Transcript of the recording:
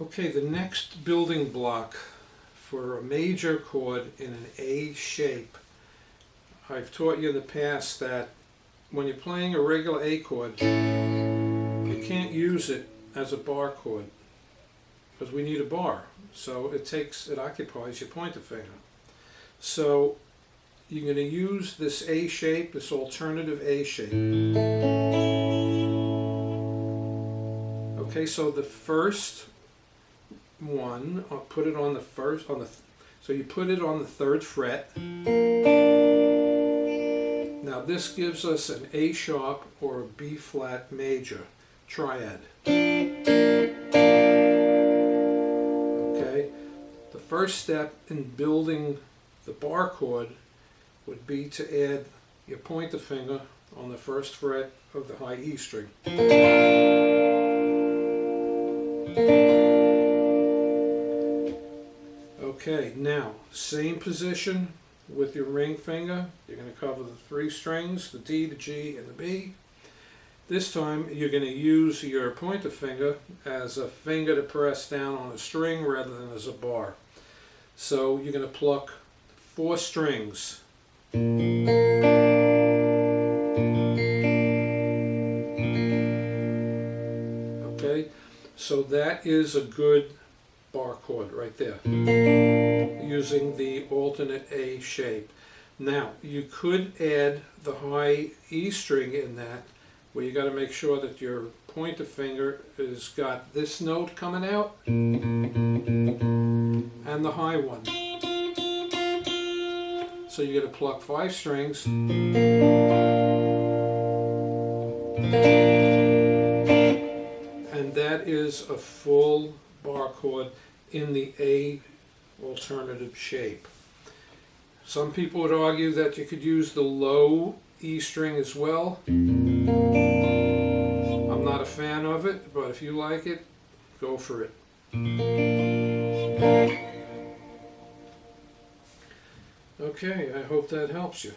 Okay, the next building block for a major chord in an A shape. I've taught you in the past that when you're playing a regular A chord, you can't use it as a bar chord because we need a bar. So it occupies your pointer finger. So you're going to use this A shape, this alternative A shape. Okay, so the first one, I'll put it on the first, so you put it on the 3rd fret. Now this gives us an A sharp or a B flat major triad. Okay, the first step in building the bar chord would be to add your pointer finger on the 1st fret of the high E string. Okay, now same position with your ring finger. You're going to cover the 3 strings, the D, the G, and the B. This time you're going to use your pointer finger as a finger to press down on a string rather than as a bar. So you're going to pluck 4 strings. Okay, so that is a good bar chord right there, using the alternate A shape. Now you could add the high E string in that, where you got to make sure that your pointer finger has got this note coming out and the high one. So you're going to pluck 5 strings and that is a full bar chord in the A alternative shape. Some people would argue that you could use the low E string as well. I'm not a fan of it, but if you like it, go for it. Okay, I hope that helps you.